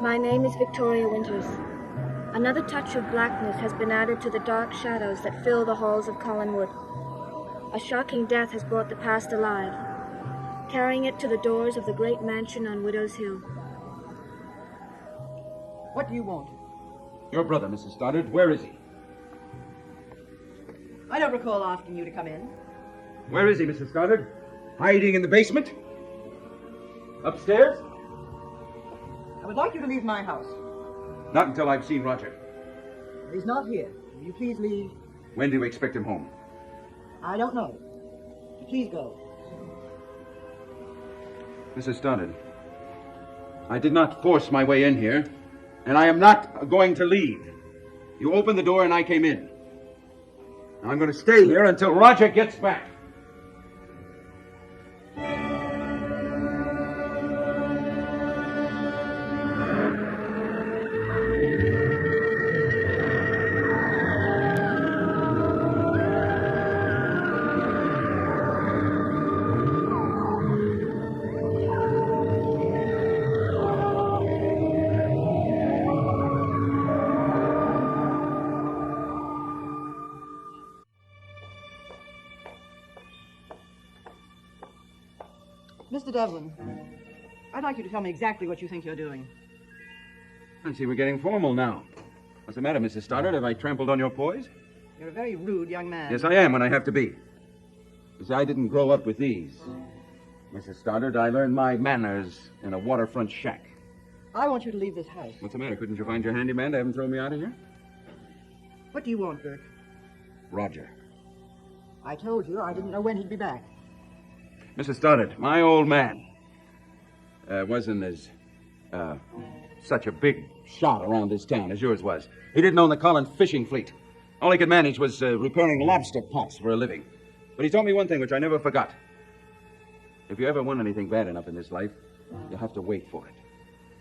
My name is Victoria Winters. Another touch of blackness has been added to the dark shadows that fill the halls of Collinwood. A shocking death has brought the past alive, carrying it to the doors of the great mansion on Widow's Hill. What do you want? Your brother, Mrs. Stoddard. Where is he? I don't recall asking you to come in. Where is he, Mrs. Stoddard? Hiding in the basement? Upstairs? I would like you to leave my house. Not until I've seen Roger. He's not here. Will you please leave? When do you expect him home? I don't know. Please go. Mrs. Stoddard, I did not force my way in here, and I am not going to leave. You opened the door and I came in. Now I'm going to stay here until Roger gets back. Mr. Devlin, I'd like you to tell me exactly what you think you're doing. I see we're getting formal now. What's the matter, Mrs. Stoddard? Have I trampled on your poise? You're a very rude young man. Yes, I am when I have to be. You see, I didn't grow up with these. Mrs. Stoddard, I learned my manners in a waterfront shack. I want you to leave this house. What's the matter? Couldn't you find your handyman to have him throw me out of here? What do you want, Burke? Roger. I told you I didn't know when he'd be back. Mrs. Stoddard, my old man wasn't as such a big shot around this town as yours was. He didn't own the Collins fishing fleet. All he could manage was repairing lobster pots for a living. But he taught me one thing which I never forgot. If you ever want anything bad enough in this life, you have to wait for it.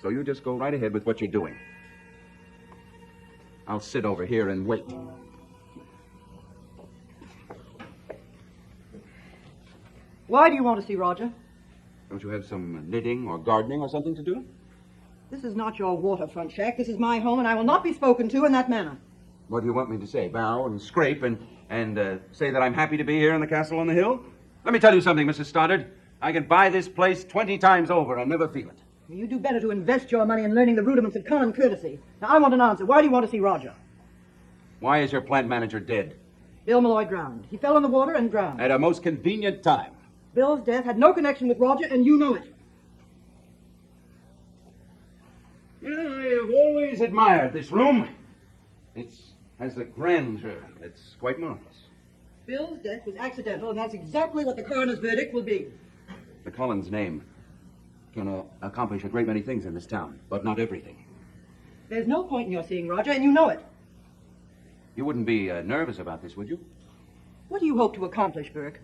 So you just go right ahead with what you're doing. I'll sit over here and wait. Why do you want to see Roger? Don't you have some knitting or gardening or something to do? This is not your waterfront shack. This is my home, and I will not be spoken to in that manner. What do you want me to say? Bow and scrape and say that I'm happy to be here in the castle on the hill? Let me tell you something, Mrs. Stoddard. I can buy this place 20 times over and never feel it. You do better to invest your money in learning the rudiments of common courtesy. Now, I want an answer. Why do you want to see Roger? Why is your plant manager dead? Bill Malloy drowned. He fell in the water and drowned. At a most convenient time. Bill's death had no connection with Roger, and you know it. You know, I have always admired this room. It has a grandeur that's quite marvelous. Bill's death was accidental, and that's exactly what the coroner's verdict will be. The Collins name can accomplish a great many things in this town, but not everything. There's no point in your seeing Roger, and you know it. You wouldn't be nervous about this, would you? What do you hope to accomplish, Burke?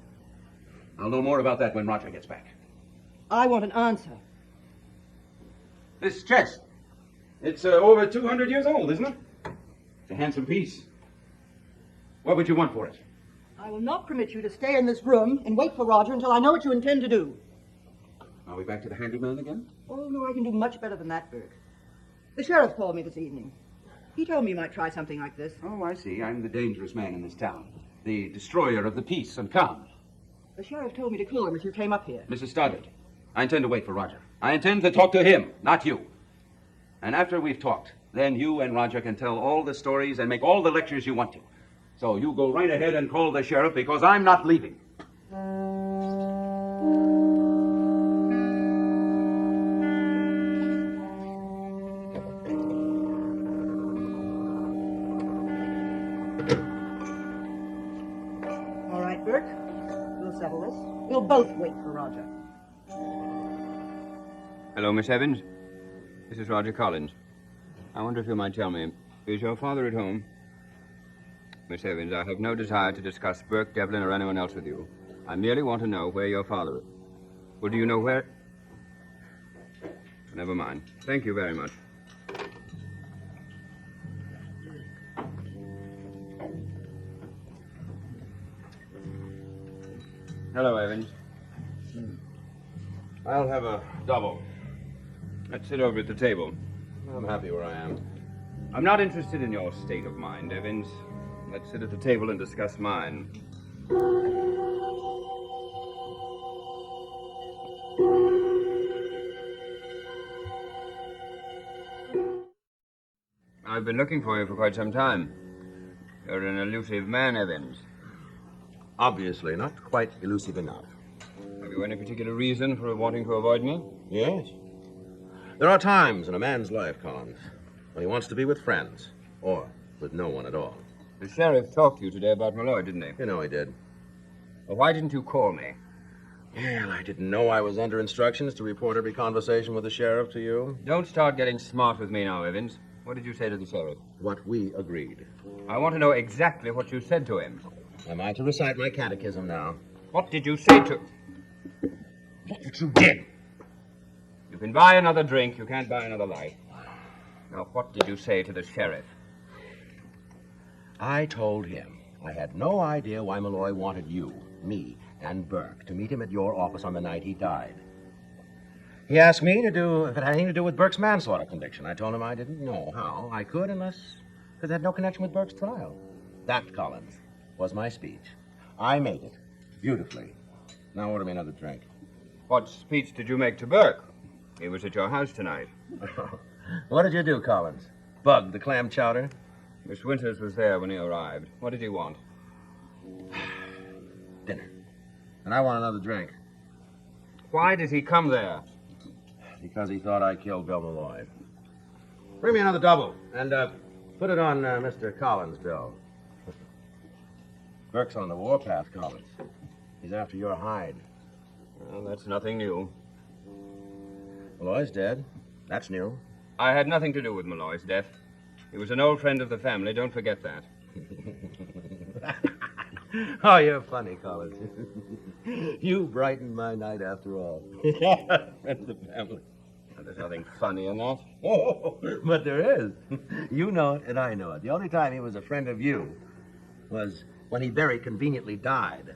I'll know more about that when Roger gets back. I want an answer. This chest, it's over 200 years old, isn't it? It's a handsome piece. What would you want for it? I will not permit you to stay in this room and wait for Roger until I know what you intend to do. Are we back to the handyman again? Oh, no, I can do much better than that, Burke. The sheriff called me this evening. He told me you might try something like this. Oh, I see. I'm the dangerous man in this town. The destroyer of the peace and calm. The sheriff told me to call him if you came up here. Mrs. Stoddard, I intend to wait for Roger. I intend to talk to him, not you. And after we've talked, then you and Roger can tell all the stories and make all the lectures you want to. So you go right ahead and call the sheriff because I'm not leaving. All right, Burke. We'll settle this. We'll both wait for Roger. Hello, Miss Evans. This is Roger Collins. I wonder if you might tell me, is your father at home? Miss Evans, I have no desire to discuss Burke, Devlin, or anyone else with you. I merely want to know where your father is. Well, do you know where? Never mind. Thank you very much. Hello, Evans. I'll have a double. Let's sit over at the table. I'm happy where I am. I'm not interested in your state of mind, Evans. Let's sit at the table and discuss mine. I've been looking for you for quite some time. You're an elusive man, Evans. Obviously, not quite elusive enough. Have you any particular reason for wanting to avoid me? Yes. There are times in a man's life, Collins, when he wants to be with friends, or with no one at all. The sheriff talked to you today about Malloy, didn't he? You know he did. Well, why didn't you call me? Well, I didn't know I was under instructions to report every conversation with the sheriff to you. Don't start getting smart with me now, Evans. What did you say to the sheriff? What we agreed. I want to know exactly what you said to him. Am I to recite my catechism now? What did you say to... What you did! You can buy another drink, you can't buy another life. Now, what did you say to the sheriff? I told him I had no idea why Malloy wanted you, me, and Burke to meet him at your office on the night he died. He asked me if it had anything to do with Burke's manslaughter conviction. I told him I didn't know how I could because it had no connection with Burke's trial. That, Collins, was my speech. I made it beautifully. Now order me another drink. What speech did you make to Burke? He was at your house tonight. What did you do, Collins? Bug the clam chowder? Miss Winters was there when he arrived. What did he want? Dinner. And I want another drink. Why did he come there? Because he thought I killed Bill Malloy. Bring me another double, and put it on Mr. Collins' bill. Burke's on the warpath, Collins. He's after your hide. Well, that's nothing new. Malloy's dead. That's new. I had nothing to do with Malloy's death. He was an old friend of the family, don't forget that. Oh, you're funny, Collins. You brightened my night after all. Friend of the family. Well, there's nothing funny in that. Oh, but there is. You know it, and I know it. The only time he was a friend of you was when he very conveniently died.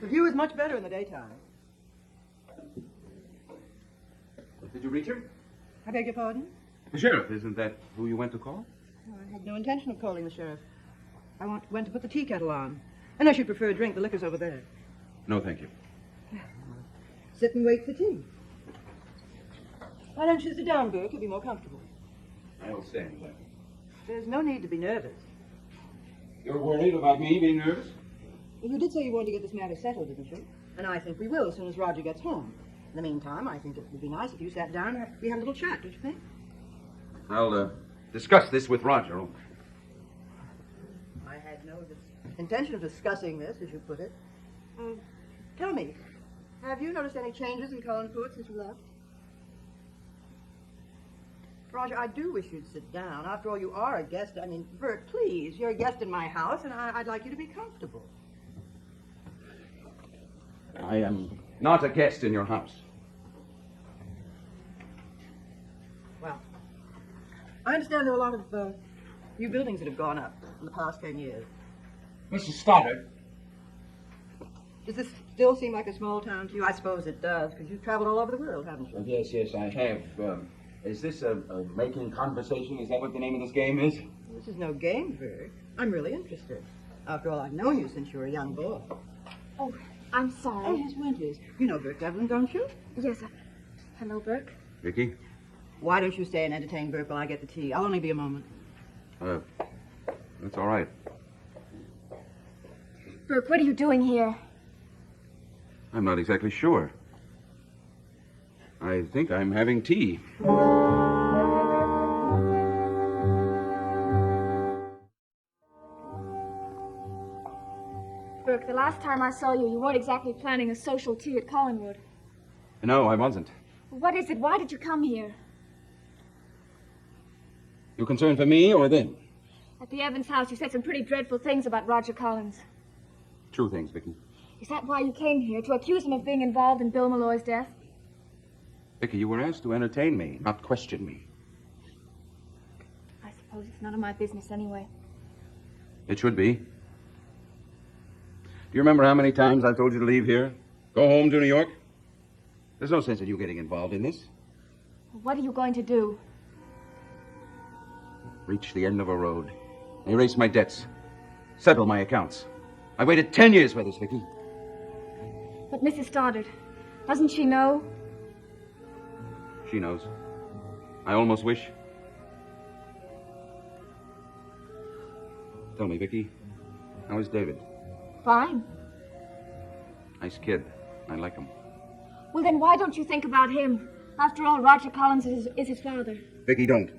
The view is much better in the daytime. Did you reach him? I beg your pardon? The sheriff. Isn't that who you went to call? Oh, I had no intention of calling the sheriff. I went to put the tea kettle on. Unless you'd prefer a drink, the liquor's over there. No, thank you. Sit and wait for tea. Why don't you sit down, Burke? You'll be more comfortable. I will stand there. There's no need to be nervous. You're worried about me being nervous? Well, you did say you wanted to get this matter settled, didn't you? And I think we will as soon as Roger gets home. In the meantime, I think it would be nice if you sat down and we had a little chat, don't you think? I'll discuss this with Roger. I had no intention of discussing this, as you put it. Tell me, have you noticed any changes in Cullen Pruitt since you left? Roger, I do wish you'd sit down. After all, you are a guest. I mean, Bert, please, you're a guest in my house, and I'd like you to be comfortable. I am not a guest in your house. Well, I understand there are a lot of new buildings that have gone up in the past 10 years. Mr. Stoddard. Does this still seem like a small town to you? I suppose it does, because you've traveled all over the world, haven't you? Yes, I have. Is this a making conversation? Is that what the name of this game is? This is no game, Bert. I'm really interested. After all, I've known you since you were a young boy. Oh, I'm sorry. Oh, Miss Winters. You know Burke Devlin, don't you? Yes. Hello, Burke. Vicky? Why don't you stay and entertain Burke while I get the tea? I'll only be a moment. That's all right. Burke, what are you doing here? I'm not exactly sure. I think I'm having tea. Burke, the last time I saw you, you weren't exactly planning a social tea at Collinwood. No, I wasn't. What is it? Why did you come here? You concerned for me or them? At the Evans house, you said some pretty dreadful things about Roger Collins. True things, Vicky. Is that why you came here, to accuse him of being involved in Bill Malloy's death? Vicky, you were asked to entertain me, not question me. I suppose it's none of my business anyway. It should be. Do you remember how many times I've told you to leave here? Go home to New York? There's no sense in you getting involved in this. What are you going to do? Reach the end of a road. Erase my debts. Settle my accounts. I waited 10 years for this, Vicky. But Mrs. Stoddard, doesn't she know? She knows. I almost wish. Tell me, Vicky, how is David? Fine. Nice kid. I like him. Well, then why don't you think about him? After all, Roger Collins is his father. Vicky, don't.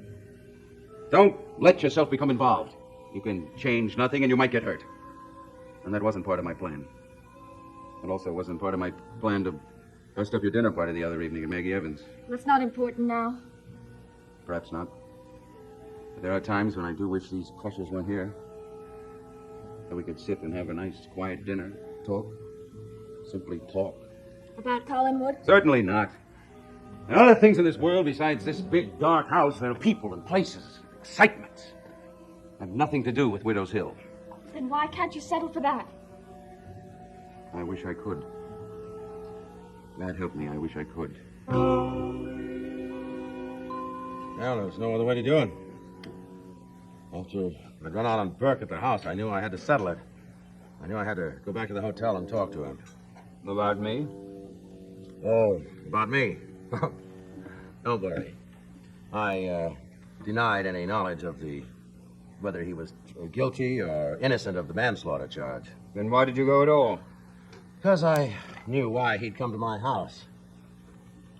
Don't let yourself become involved. You can change nothing and you might get hurt. And that wasn't part of my plan. It also wasn't part of my plan to bust up your dinner party the other evening at Maggie Evans. That's not important now. Perhaps not. But there are times when I do wish these pressures weren't here. That we could sit and have a nice, quiet dinner, talk. Simply talk. About Collinwood? Certainly not. There are other things in this world besides this big, dark house. There are people and places, excitements. Have nothing to do with Widow's Hill. Then why can't you settle for that? I wish I could. God help me, I wish I could. Well, there was no other way to do it. After I'd run out on Burke at the house, I knew I had to settle it. I knew I had to go back to the hotel and talk to him. About me? Oh, about me? Don't worry. I denied any knowledge of whether he was guilty or innocent of the manslaughter charge. Then why did you go at all? Because I knew why he'd come to my house.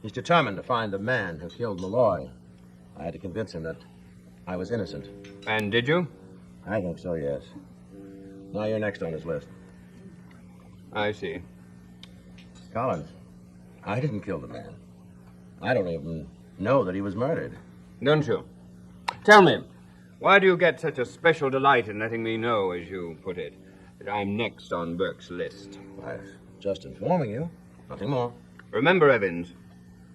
He's determined to find the man who killed Malloy. I had to convince him that I was innocent. And did you? I think so, yes. Now you're next on his list. I see. Collins, I didn't kill the man. I don't even know that he was murdered. Don't you? Tell me, why do you get such a special delight in letting me know, as you put it, that I'm next on Burke's list? I was just informing you. Nothing more. Remember, Evans,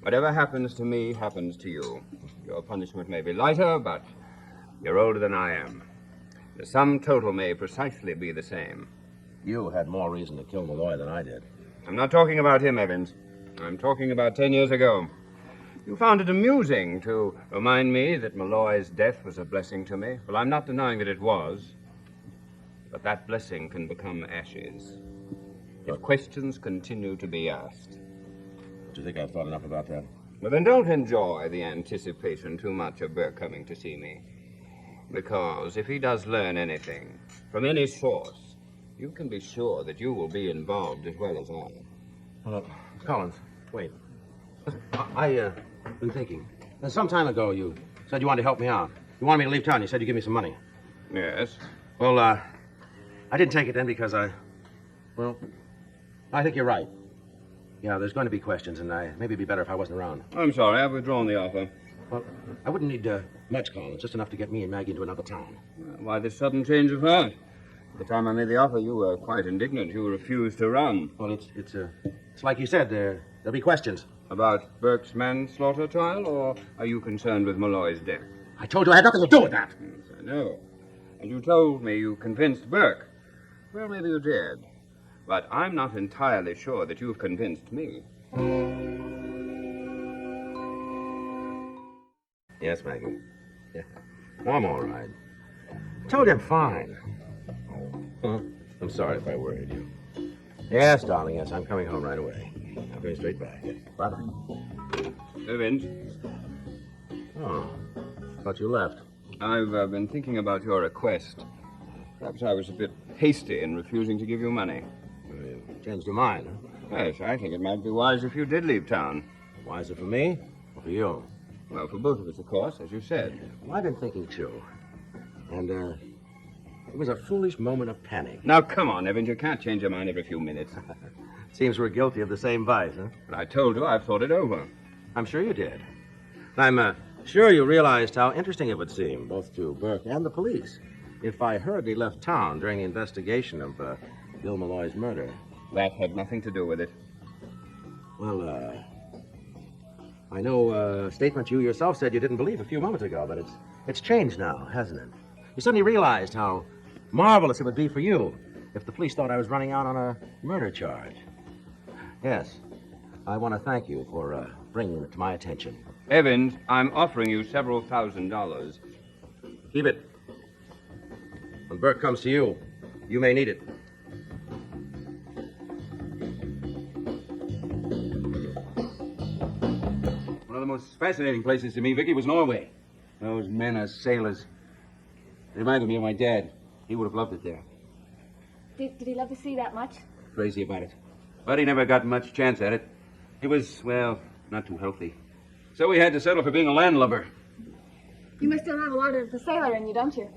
whatever happens to me happens to you. Your punishment may be lighter, but you're older than I am. The sum total may precisely be the same. You had more reason to kill Malloy than I did. I'm not talking about him, Evans. I'm talking about 10 years ago. You found it amusing to remind me that Malloy's death was a blessing to me. Well, I'm not denying that it was. But that blessing can become ashes if questions continue to be asked. Do you think I've thought enough about that? Well, then don't enjoy the anticipation too much of Burke coming to see me. Because if he does learn anything from any source, you can be sure that you will be involved as well as I. Well, Collins, wait. I've been thinking. Some time ago, you said you wanted to help me out. You wanted me to leave town. You said you'd give me some money. Yes? Well, I didn't take it then because I think you're right. Yeah, there's going to be questions, and maybe it'd be better if I wasn't around. I'm sorry, I've withdrawn the offer. Well, I wouldn't need much, Collins, just enough to get me and Maggie into another town. Why this sudden change of heart? The time I made the offer, you were quite indignant. You refused to run. Well, it's like you said, there'll be questions. About Burke's manslaughter trial, or are you concerned with Malloy's death? I told you I had nothing to do with that. Yes, I know. And you told me you convinced Burke. Well, maybe you did. But I'm not entirely sure that you've convinced me. Yes, Maggie. Yeah. Oh, I'm all right. Told you I'm fine. I'm sorry if I worried you. Yes, darling, yes, I'm coming home right away. I'm going straight back. Bye-bye. Evans, Oh, thought you left. I've been thinking about your request. Perhaps I was a bit hasty in refusing to give you money. You changed your mind, huh? Yes, I think it might be wise if you did leave town. Wiser for me or for you? Well, for both of us, of course, as you said. Well, I've been thinking, too. And, it was a foolish moment of panic. Now, come on, Evans, you can't change your mind every few minutes. Seems we're guilty of the same vice, huh? But I told you I've thought it over. I'm sure you did. I'm sure you realized how interesting it would seem, both to Burke and the police, if I hurriedly left town during the investigation of Bill Malloy's murder. That had nothing to do with it. Well, I know a statement you yourself said you didn't believe a few moments ago, but it's changed now, hasn't it? You suddenly realized how marvelous it would be for you if the police thought I was running out on a murder charge. Yes, I want to thank you for bringing it to my attention. Evans, I'm offering you several $1,000s. Keep it. When Burke comes to you, you may need it. One of the most fascinating places to me, Vicky, was Norway. Those men as sailors. They reminded me of my dad. He would have loved it there. Did he love the sea that much? Crazy about it. But he never got much chance at it. He was, well, not too healthy. So we had to settle for being a landlubber. You must still have a lot of the sailor in you, don't you?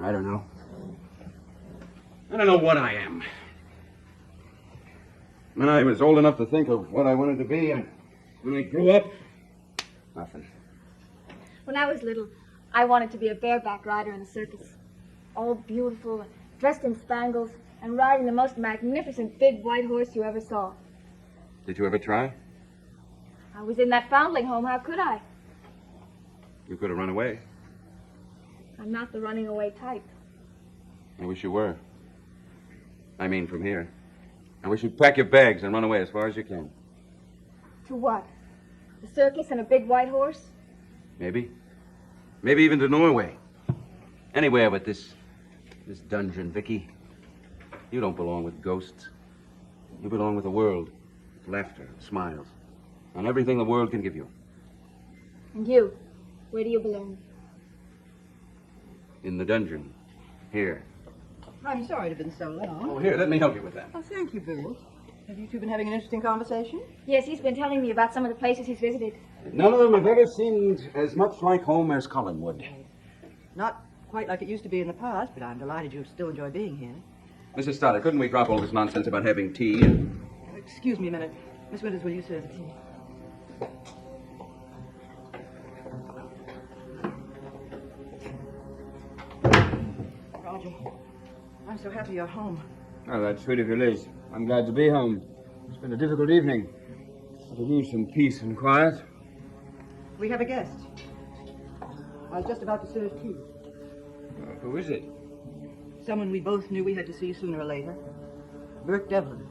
I don't know. I don't know what I am. When I was old enough to think of what I wanted to be, and when I grew up, nothing. When I was little, I wanted to be a bareback rider in a circus. All beautiful, dressed in spangles, and riding the most magnificent big white horse you ever saw. Did you ever try? I was in that foundling home, how could I? You could have run away. I'm not the running away type. I wish you were. I mean, from here. I wish you'd pack your bags and run away as far as you can. To what? The circus and a big white horse? Maybe. Maybe even to Norway. Anywhere but this dungeon, Vicky. You don't belong with ghosts. You belong with the world. With laughter, smiles, and everything the world can give you. And you? Where do you belong? In the dungeon. Here. I'm sorry to have been so long. Oh, here, let me help you with that. Oh, thank you, Bill. Have you two been having an interesting conversation? Yes, he's been telling me about some of the places he's visited. None of them have ever seemed as much like home as Collinwood. Not quite like it used to be in the past, but I'm delighted you still enjoy being here. Mrs. Stoddard, couldn't we drop all this nonsense about having tea and... Excuse me a minute. Miss Winters, will you serve the tea? Roger, I'm so happy you're home. Oh, that's sweet of you, Liz. I'm glad to be home. It's been a difficult evening. I could use some peace and quiet. We have a guest. I was just about to serve tea. Who is it? Someone we both knew we had to see sooner or later. Burke Devlin.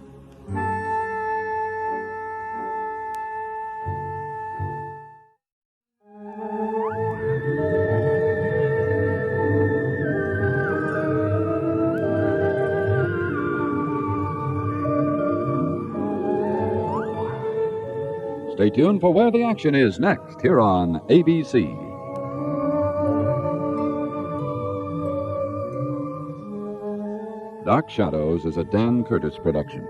Stay tuned for Where the Action Is next here on ABC. Dark Shadows is a Dan Curtis production.